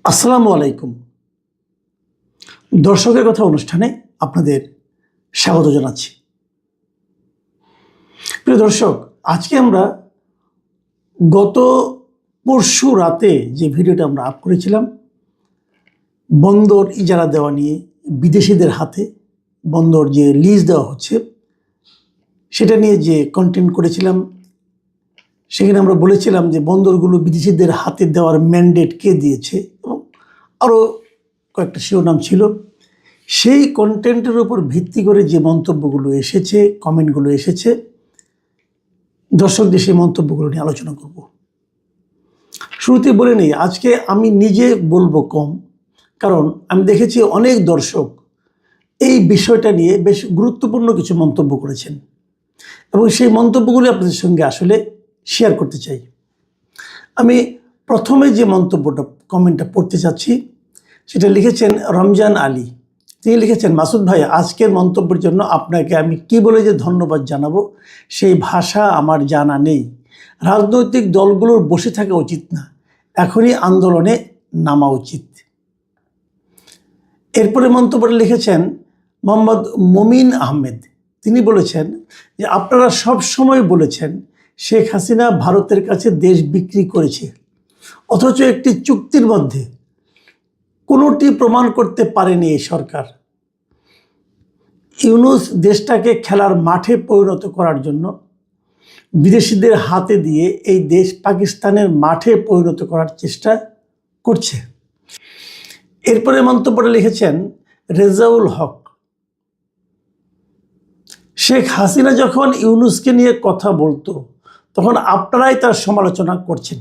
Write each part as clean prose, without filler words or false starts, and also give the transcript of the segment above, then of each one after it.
আসসালামু আলাইকুম। দর্শকের কথা অনুষ্ঠানে আপনাদের স্বাগত জানাচ্ছি। প্রিয় দর্শক, আজকে আমরা গত পরশু রাতে যে ভিডিওটা আমরা আপ করেছিলাম বন্দর ইজারা দেওয়া নিয়ে, বিদেশিদের হাতে বন্দর যে লিজ দেওয়া হচ্ছে সেটা নিয়ে যে কন্টেন্ট করেছিলাম, সেখানে আমরা বলেছিলাম যে বন্দরগুলো বিদেশিদের হাতে দেওয়ার ম্যান্ডেট কে দিয়েছে এবং আরও কয়েকটা শিরোনাম ছিল। সেই কন্টেন্টের উপর ভিত্তি করে যে মন্তব্যগুলো এসেছে, কমেন্টগুলো এসেছে, দর্শকদের সেই মন্তব্যগুলো নিয়ে আলোচনা করব। শুরুতে বলে নেই, আজকে আমি নিজে বলবো কম, কারণ আমি দেখেছি অনেক দর্শক এই বিষয়টা নিয়ে বেশ গুরুত্বপূর্ণ কিছু মন্তব্য করেছেন এবং সেই মন্তব্যগুলো আপনাদের সঙ্গে আসলে শেয়ার করতে চাই। আমি প্রথমে যে কমেন্টটা পড়তে চাচ্ছি, সেটা লিখেছেন রমজান আলী। তিনি লিখেছেন, মাসুদ ভাই, আজকের মন্তব্যের জন্য আপনাকে আমি কি বলে যে ধন্যবাদ জানাবো সেই ভাষা আমার জানা নেই। রাজনৈতিক দলগুলোর বসে থাকা উচিত না, এখনই আন্দোলনে নামা উচিত। এরপরে মন্তব্যটা লিখেছেন মোহাম্মদ মমিন আহমেদ। তিনি বলেছেন যে আপনারা সব সময় বলেছেন শেখ হাসিনা ভারতের কাছে দেশ বিক্রি করেছে, অথচ একটি চুক্তির মধ্যে কোনোটি প্রমাণ করতে পারেনি এই সরকার। ইউনূস দেশটাকে খেলার মাঠে পরিণত করার জন্য বিদেশিদের হাতে দিয়ে এই দেশ পাকিস্তানের মাঠে পরিণত করার চেষ্টা করছে। এরপরে মন্তব্যটা লিখেছেন রেজাউল হক। শেখ হাসিনা যখন ইউনূসকে নিয়ে কথা বলতো তখন আপনারাই তার সমালোচনা করছেন।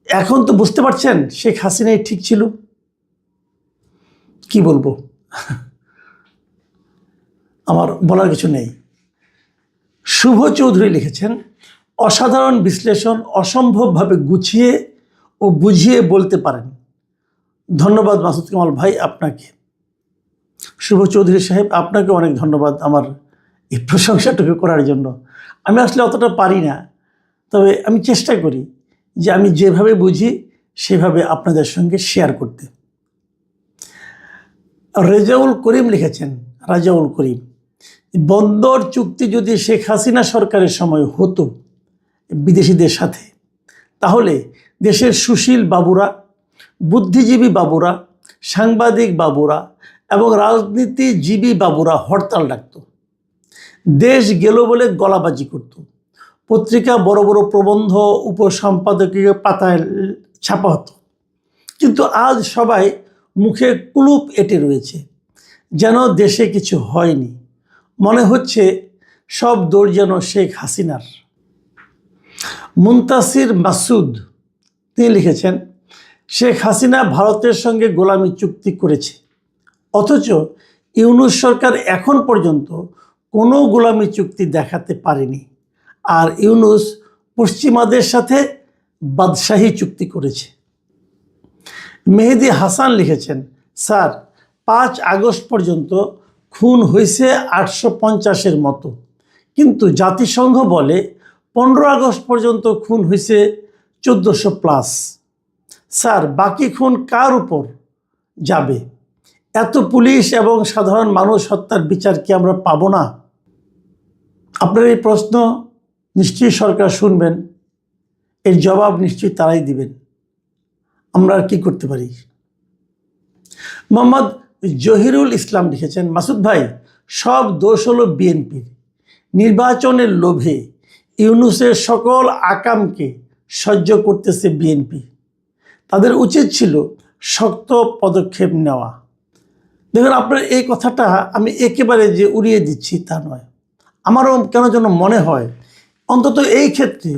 এখন তো বুঝতে পারছেন শেখ হাসিনাই ঠিক ছিল। কি বলবো, আমার বলার কিছু নেই। শুভ চৌধুরী লিখেছেন, অসাধারণ বিশ্লেষণ, অসম্ভবভাবে গুছিয়ে ও বুঝিয়ে বলতে পারেন। ধন্যবাদ মাসুদ কামাল ভাই আপনাকে। শুভ চৌধুরী সাহেব, আপনাকে অনেক ধন্যবাদ আমার এই প্রশংসাটুকু করার জন্য। আমি আসলে অতটা পারি না, তবে আমি চেষ্টা করি যে আমি যেভাবে বুঝি সেভাবে আপনাদের সঙ্গে শেয়ার করতে। রেজাউল করিম লিখেছেন, রাজাউল করিম, বন্দর চুক্তি যদি শেখ হাসিনা সরকারের সময় হতো বিদেশিদের সাথে, তাহলে দেশের সুশীল বাবুরা, বুদ্ধিজীবী বাবুরা, সাংবাদিক বাবুরা এবং রাজনীতিজীবী বাবুরা হরতাল ডাকত, দেশ গেল বলে গলাবাজি করত, পত্রিকা বড় বড় প্রবন্ধ উপসম্পাদকীয় পাতায় ছাপা হতো। কিন্তু আজ সবাই মুখে কুলুপ এঁটে রয়েছে, যেন দেশে কিছু হয়নি। মনে হচ্ছে সব দৌড় যেন শেখ হাসিনার। মুনতাসির মাসুদ তিনি লিখেছেন, শেখ হাসিনা ভারতের সঙ্গে গোলামি চুক্তি করেছে, অথচ ইউনূস সরকার এখন পর্যন্ত কোনো গোলামি চুক্তি দেখাতে পারেনি। আর ইউনূস পশ্চিমাদের সাথে বাদশাহী চুক্তি করেছে। মেহেদি হাসান লিখেছেন, স্যার, 5 আগস্ট পর্যন্ত খুন হয়েছে 850-এর মতো, কিন্তু জাতিসংঘ বলে 15 আগস্ট পর্যন্ত খুন হয়েছে 1400+। স্যার, বাকি খুন কার উপর যাবে? এত পুলিশ এবং সাধারণ মানুষ হত্যার বিচার কি আমরা পাবো না? আপনার এই প্রশ্ন নিশ্চয়ই সরকার শুনবেন, এর জবাব নিশ্চয়ই তারাই দিবেন। আমরা আর কি করতে পারি? মোহাম্মদ জহিরুল ইসলাম লিখেছেন, মাসুদ ভাই, সব দোষ হলো বিএনপির। নির্বাচনের লোভে ইউনূসের সকল আকামকে সহ্য করতেছে বিএনপি। তাদের উচিত ছিল শক্ত পদক্ষেপ নেওয়া। দেখুন, আপনার এই কথাটা আমি একেবারে যে উড়িয়ে দিচ্ছি তা নয়। আমারও কেন যেন মনে হয় অন্তত এই ক্ষেত্রে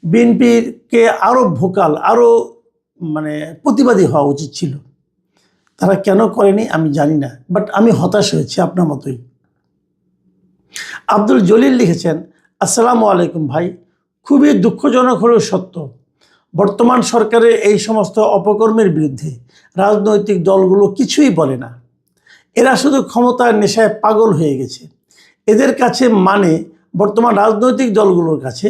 বিএনপিকে আরও ভোকাল, আরও প্রতিবাদী হওয়া উচিত ছিল। তারা কেন করেনি আমি জানি না, বাট আমি হতাশ হয়েছি আপনার মতোই। আব্দুল জলিল লিখেছেন, আসসালামু আলাইকুম ভাই, খুবই দুঃখজনক হলেও সত্য, বর্তমান সরকারের এই সমস্ত অপকর্মের বিরুদ্ধে রাজনৈতিক দলগুলো কিছুই বলে না। এরা শুধু ক্ষমতার নেশায় পাগল হয়ে গেছে। এদের কাছে বর্তমান রাজনৈতিক দলগুলোর কাছে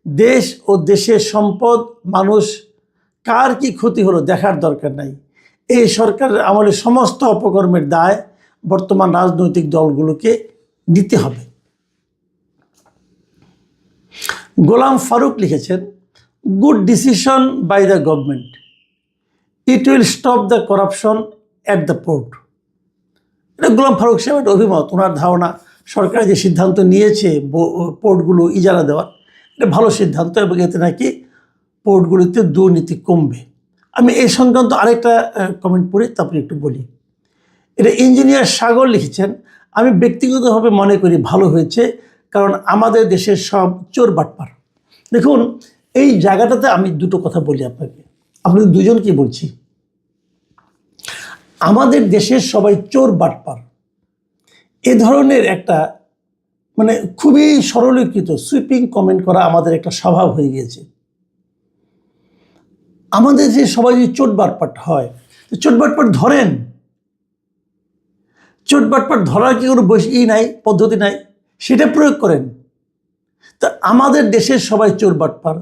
দেশ ও দেশের সম্পদ, মানুষ কার কি ক্ষতি হলো দেখার দরকার নাই। এই সরকারের আমলে সমস্ত অপকর্মের দায় বর্তমান রাজনৈতিক দলগুলোকে নিতে হবে। গোলাম ফারুক লিখেছেন, good decision by the government, it will stop the corruption at the port. এটা গোলাম ফারুক সাহেবের অভিমত, ওনার ধারণা সরকার যে সিদ্ধান্ত নিয়েছে পোর্টগুলো ইজারা দেওয়ার, এটা ভালো সিদ্ধান্ত এবং এতে নাকি পোর্টগুলিতে দুর্নীতি কমবে। আমি এই সংক্রান্ত আরেকটা কমেন্ট পড়ি, তারপরে একটু বলি। এটা ইঞ্জিনিয়ার সাগর লিখেছেন, আমি ব্যক্তিগতভাবে মনে করি ভালো হয়েছে, কারণ আমাদের দেশের সব চোর বাটপার। দেখুন, এই জায়গাটাতে আমি দুটো কথা বলি আপনাকে, আপনাদের দুজনকে বলছি। আমাদের দেশের সবাই চোর বাটপার, এ ধরনের একটা মানে খুবই সরলীকৃত সুইপিং কমেন্ট করা আমাদের একটা স্বভাব হয়ে গিয়েছে। আমাদের যে সবাই যদি চোট বাটপাট হয়, চোট বাটপাট ধরেন। চোট বাটপাট ধরার কি কোনো নাই, পদ্ধতি নাই, সেটা প্রয়োগ করেন। তা আমাদের দেশের সবাই চোর বাটপার,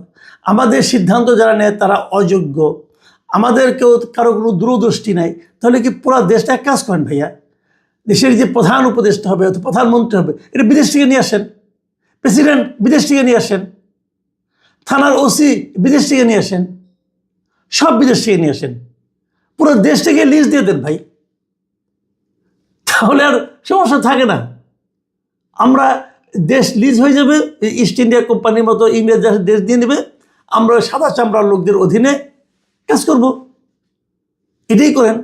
আমাদের সিদ্ধান্ত যারা নেয় তারা অযোগ্য, আমাদের কেউ কারো কোনো দূরদৃষ্টি নাই, তাহলে কি পুরো দেশটা এক কাজ করেন ভাইয়া, দেশের যে প্রধান উপদেষ্টা হবে, প্রধানমন্ত্রী হবে, এটা বিদেশ থেকে নিয়ে আসেন, প্রেসিডেন্ট বিদেশ থেকে নিয়ে আসেন, থানার ওসি বিদেশ থেকে নিয়ে আসেন, সব বিদেশ থেকে নিয়ে আসেন, পুরো দেশটাকে লিজ দিয়ে দেন ভাই, তাহলে আর সমস্যা থাকে না। আমরা দেশ লিজ হয়ে যাবে, ইস্ট ইন্ডিয়া কোম্পানির মতো ইংরেজ দেশ দিয়ে নেবে, আমরা সাদা চামড়ার লোকদের অধীনে কাজ করব। এটাই করেন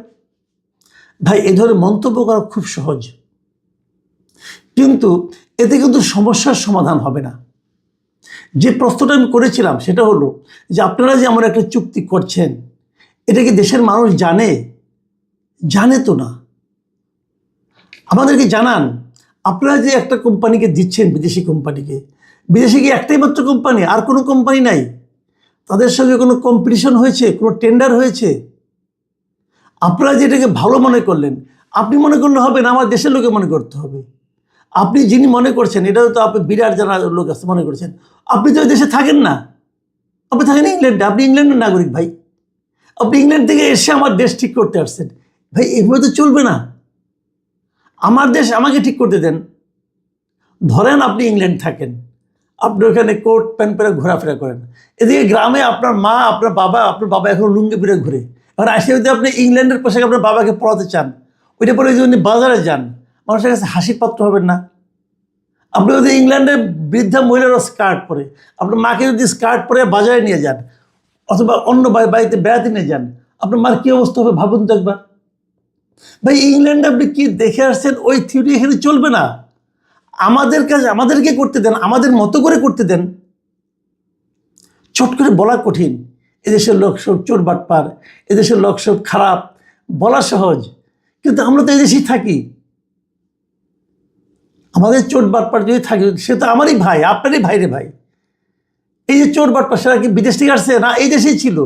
ভাই। এই ধরনের মন্তব্য করা খুব সহজ, কিন্তু এতে কিন্তু সমস্যার সমাধান হবে না। যে প্রশ্নটা আমি করেছিলাম সেটা হলো যে আপনারা যে আমরা একটা চুক্তি করছেন, এটা কি দেশের মানুষ জানে? জানে তো না। আমাদেরকে জানান, আপনারা যে একটা কোম্পানিকে দিচ্ছেন, বিদেশি কোম্পানিকে, বিদেশে কি একটাই মাত্র কোম্পানি, আর কোনো কোম্পানি নাই? তাদের সঙ্গে কোনো কম্পিটিশন হয়েছে, কোনো টেন্ডার হয়েছে? আপনারা যেটাকে ভালো মনে করলেন, আপনি মনে করলে হবে না, আমার দেশের লোকে মনে করতে হবে। আপনি যিনি মনে করছেন, এটাও তো আপনি বিরাট জানা লোক আছে মনে করছেন, আপনি তো দেশে থাকেন না, আপনি থাকেন ইংল্যান্ডে, আপনি ইংল্যান্ডের নাগরিক ভাই, আপনি ইংল্যান্ড থেকে এসে আমার দেশ ঠিক করতে আসছেন ভাই, এভাবে তো চলবে না। আমার দেশ আমাকে ঠিক করতে দেন। ধরেন আপনি ইংল্যান্ড থাকেন, আপনি ওখানে কোট প্যান্ট পরে ঘোরাফেরা করেন, এদিকে গ্রামে আপনার মা, আপনার বাবা এখন লুঙ্গি পরে ঘুরে, এবার আসে যদি আপনি ইংল্যান্ডের পোশাকে আপনার বাবাকে পড়াতে চান, ওইটা পরে যদি বাজারে যান, মানুষের কাছে হাসির পাত্র হবেন না? আপনি যদি ইংল্যান্ডের বৃদ্ধা মহিলারও স্কার্ট পরে, আপনার মাকে যদি স্কার্ট পরে বাজারে নিয়ে যান, অথবা অন্য বাড়িতে বেড়াতে নিয়ে যান, আপনার মার কী অবস্থা হবে ভাবুন তো একবার। ভাই, ইংল্যান্ডে আপনি কি দেখে আসছেন, ওই থিওরি এখানে চলবে না। আমাদের কাজ আমাদেরকে করতে দেন, আমাদের মতো করে করতে দেন। চট করে বলা কঠিন, এদেশের লোক সব চোর বাটপার, এদেশের লোক সব খারাপ, বলা সহজ, কিন্তু আমরা তো এদেশেই থাকি। আমাদের চোর বাটপার যদি থাকে, সে তো আমারই ভাই, আপনারই ভাইরে ভাই। এই যে চোর বাটপার, সেটা কি বিদেশ থেকে আসছে না? এই দেশেই ছিল,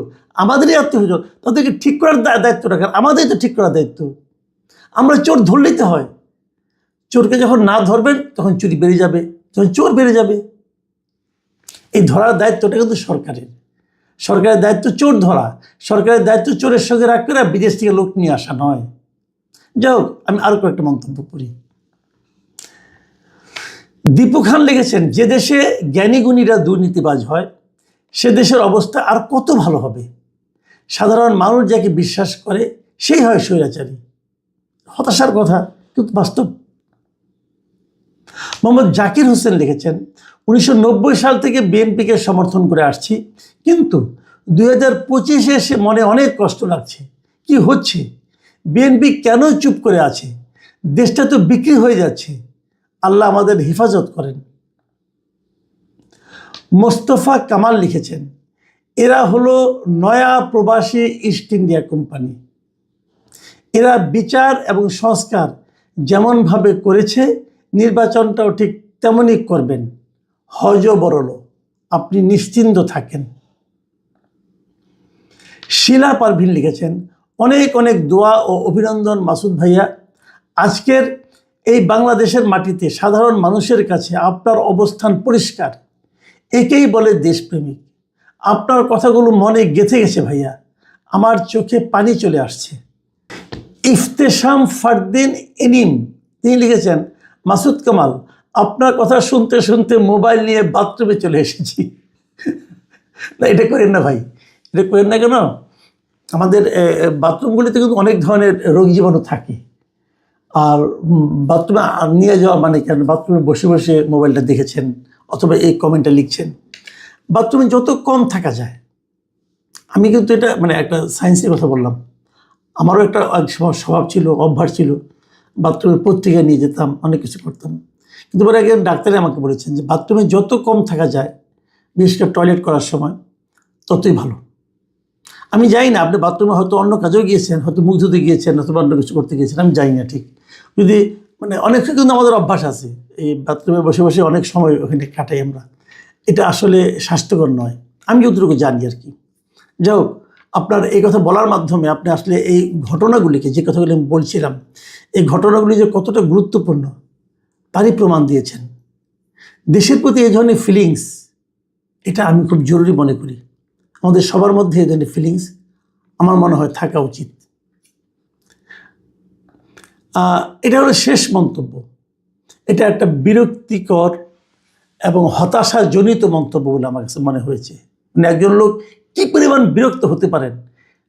আমাদেরই আত্মীয়, তাদেরকে ঠিক করার দায়িত্ব রাখার আমাদেরই তো ঠিক করার দায়িত্ব। আমরা চোর ধরলেই তো হয়, চোরকে যখন না ধরবেন তখন চুরি বেড়ে যাবে, তখন চোর বেড়ে যাবে। এই ধরার দায়িত্বটা কিন্তু সরকারের। সরকারের দায়িত্ব চোর ধরা, সরকারের দায়িত্ব চোরের সঙ্গে রাগ করে বিদেশ থেকে লোক নিয়ে আসা নয়। যাই হোক, আমি আরও কয়েকটা মন্তব্য করি। দীপু খান লিখেছেন, যে দেশে জ্ঞানীগুণীরা দুর্নীতিবাজ হয়, সে দেশের অবস্থা আর কত ভালো হবে। সাধারণ মানুষ যাকে বিশ্বাস করে সেই হয় স্বৈরাচারী। হতাশার কথা, কিন্তু বাস্তব। মোহাম্মদ জাকির হোসেন লিখেছেন, 1990 সাল থেকে বিএনপিকে সমর্থন করে আসছি, কিন্তু 2025-এ এসে মনে অনেক কষ্ট লাগছে। কি হচ্ছে? বিএনপি কেন চুপ করে আছে? দেশটা তো বিক্রি হয়ে যাচ্ছে। আল্লাহ আমাদের হেফাজত করেন। মোস্তফা কামাল লিখেছেন, এরা হলো নয়া প্রবাসী ইস্ট ইন্ডিয়া কোম্পানি। এরা বিচার এবং সংস্কার যেমনভাবে করেছে, নির্বাচনটাও ঠিক তেমনই করবেন। হজ বরল, আপনি নিশ্চিন্ত থাকেন। শিলা পারভিন লিখেছেন, অনেক অনেক দোয়া ও অভিনন্দন মাসুদ ভাইয়া। আজকের এই বাংলাদেশের মাটিতে সাধারণ মানুষের কাছে আপনার অবস্থান পরিষ্কার, একেই বলে দেশপ্রেমিক। আপনার কথাগুলো মনে গেঁথে গেছে ভাইয়া, আমার চোখে পানি চলে আসছে। ইফতেশাম ফারদিন এনিম তিনি লিখেছেন, মাসুদ কামাল, আপনার কথা শুনতে শুনতে মোবাইল নিয়ে বাথরুমে চলে এসেছি। না, এটা করেন না ভাই, এটা করেন না। কেন? আমাদের বাথরুমগুলিতে কিন্তু অনেক ধরনের রোগ জীবাণু থাকে। আর বাথরুমে নিয়ে যাওয়া মানে কেন? বাথরুমে বসে বসে মোবাইলটা দেখেছেন অথবা এই কমেন্টটা লিখছেন। বাথরুমে যত কম থাকা যায়, আমি কিন্তু এটা মানে একটা সায়েন্সের কথা বললাম। আমারও একটা স্বভাব ছিল, অভ্যাস ছিল, বাথরুমে পত্রিকা নিয়ে যেতাম, অনেক কিছু করতাম। কিন্তু পরে একজন ডাক্তারে আমাকে বলেছেন যে বাথরুমে যত কম থাকা যায়, বিশেষ করে টয়লেট করার সময়, ততই ভালো। আমি জানি না, আপনি বাথরুমে হয়তো অন্য কাজেও গিয়েছেন, হয়তো মুখ ধুতে গিয়েছেন, অথবা অন্য কিছু করতে গিয়েছেন, আমি জানি না ঠিক। যদি মানে অনেক কিন্তু আমাদের অভ্যাস আছে, এই বাথরুমে বসে বসে অনেক সময় ওখানে কাটাই আমরা। এটা আসলে স্বাস্থ্যকর নয়, আমি যতটুকু জানি আর কি। যাই হোক, আপনার এই কথা বলার মাধ্যমে আপনি আসলে এই ঘটনাগুলিকে, যে কথাগুলি আমি বলছিলাম, এই ঘটনাগুলি যে কতটা গুরুত্বপূর্ণ তারই প্রমাণ দিয়েছেন। দেশের প্রতি এই ধরনের ফিলিংস, এটা আমি খুব জরুরি মনে করি। আমাদের সবার মধ্যে এই ধরনের ফিলিংস আমার মনে হয় থাকা উচিত। এটা হলো শেষ মন্তব্য। এটা একটা বিরক্তিকর এবং হতাশাজনিত মন্তব্য বলে আমার কাছে মনে হয়েছে। মানে একজন লোক কী পরিমাণ বিরক্ত হতে পারেন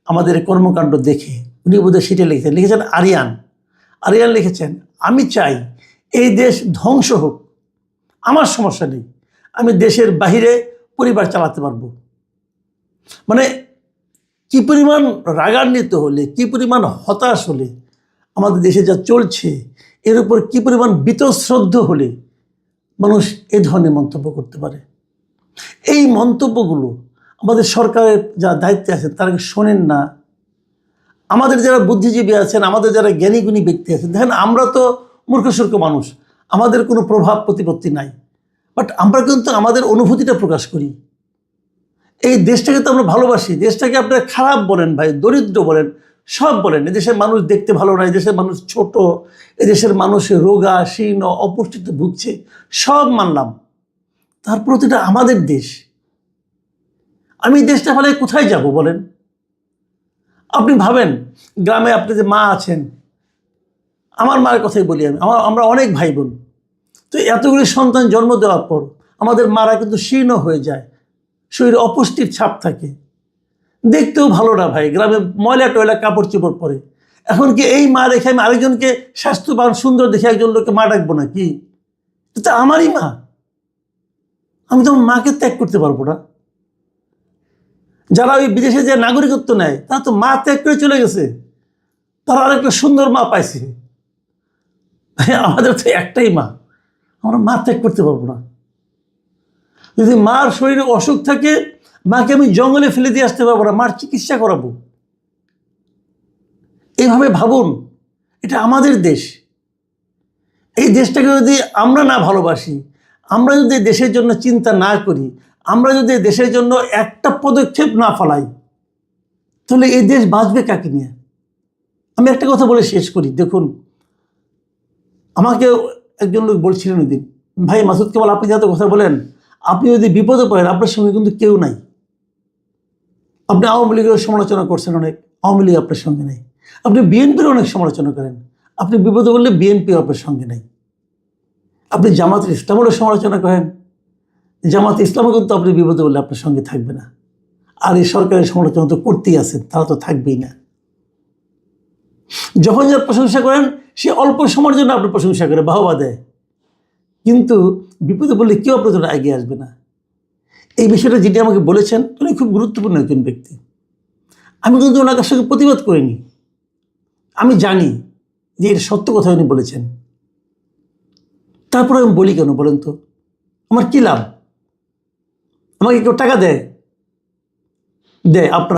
আমাদের কর্মকাণ্ড দেখে, উনি বোধহয় সেটা লিখেছেন আরিয়ান লিখেছেন, আমি চাই এই দেশ ধ্বংস হোক, আমার সমস্যা নেই, আমি দেশের বাহিরে পরিবার চালাতে পারবো। মানে কি পরিমাণ রাগান্বিত হলে, কি পরিমাণ হতাশ হলে, আমাদের দেশে যা চলছে এর উপর কি পরিমাণ বীতশ্রদ্ধ হলে মানুষ এই ধরনের মন্তব্য করতে পারে। এই মন্তব্যগুলো আমাদের সরকারের যারা দায়িত্বে আছেন তারা শোনেন না। আমাদের যারা বুদ্ধিজীবী আছেন, আমাদের যারা জ্ঞানীগুণী ব্যক্তি আছেন, দেখেন আমরা তো মূর্খসূর্খ মানুষ, আমাদের কোনো প্রভাব প্রতিপত্তি নাই, বাট আমরা কিন্তু আমাদের অনুভূতিটা প্রকাশ করি। এই দেশটাকে তো আমরা ভালোবাসি। দেশটাকে আপনারা খারাপ বলেন ভাই, দরিদ্র বলেন, সব বলেন, এদেশের মানুষ দেখতে ভালো না, এদেশের মানুষ ছোট, এদেশের মানুষ রোগা শীর্ণ অপুষ্টিতে ভুগছে, সব মানলাম। তারপর তো এটা আমাদের দেশ। আমি এই দেশটা ফেলে কোথায় যাব বলেন? আপনি ভাবেন, গ্রামে আপনি যে মা আছেন, আমার মায়ের কথাই বলি আমি, আমরা অনেক ভাই বোন, তো এতগুলি সন্তান জন্ম দেওয়ার পর আমাদের মারা কিন্তু শীর্ণ হয়ে যায়, শরীরে অপুষ্টির ছাপ থাকে, দেখতেও ভালো না ভাই, গ্রামে ময়লা টয়লা কাপড় চোপড় পরে। এখন কি এই মা রেখে আমি আরেকজনকে স্বাস্থ্যবান সুন্দর দেখে একজন লোককে মা ডাকবো না? কি এটা আমারই মা, আমি তো মাকে ত্যাগ করতে পারবো না। যারা ওই বিদেশে যে নাগরিকত্ব নেয় তারা তো মা ত্যাগ করে চলে গেছে, তারা আরেকটা সুন্দর মা পাইছে। আমাদের তো একটাই মা, আমরা মা ত্যাগ করতে পারবো না। যদি মার শরীরে অসুখ থাকে, মাকে আমি জঙ্গলে ফেলে দিয়ে আসতে পারবো না, মার চিকিৎসা করাবো। এইভাবে ভাবুন, এটা আমাদের দেশ। এই দেশটাকে যদি আমরা না ভালোবাসি, আমরা যদি দেশের জন্য চিন্তা না করি, আমরা যদি দেশের জন্য একটা পদক্ষেপ না ফেলাই, তাহলে এই দেশ বাঁচবে কাকে নিয়ে? আমি একটা কথা বলে শেষ করি। দেখুন, আমাকে একজন লোক বলছিলেন ওই দিন, ভাই মাসুদ কামাল, আপনি যাতে কথা বলেন, আপনি যদি বিপদে পড়েন আপনার সঙ্গে কিন্তু কেউ নাই। আপনি আওয়ামী লীগের সমালোচনা করছেন অনেক, আওয়ামী লীগ আপনার সঙ্গে নেই। আপনি বিএনপির অনেক সমালোচনা করেন, আপনি বিপদে বললে বিএনপি আপনার সঙ্গে নেই। আপনি জামাত ইসলামেরও সমালোচনা করেন, জামাত ইসলামও কিন্তু আপনি বিপদে বললে আপনার সঙ্গে থাকবে না। আর এই সরকারের সমালোচনা তো করতেই আছেন, তারা তো থাকবেই না। যখন যার প্রশংসা করেন সে অল্প সময়ের জন্য আপনার প্রশংসা করে, বাহবা দেয়, কিন্তু বিপদে বললে কেউ আপনার জন্য এগিয়ে আসবে না। এই বিষয়টা যেটি আমাকে বলেছেন, উনি খুব গুরুত্বপূর্ণ একজন ব্যক্তি। আমি কিন্তু ওনার সঙ্গে প্রতিবাদ করিনি, আমি জানি যে এটা সত্য কথা উনি বলেছেন। তারপরে আমি বলি কেন বলেন তো? আমার কি লাভ? আমাকে কেউ টাকা দেয় আপনার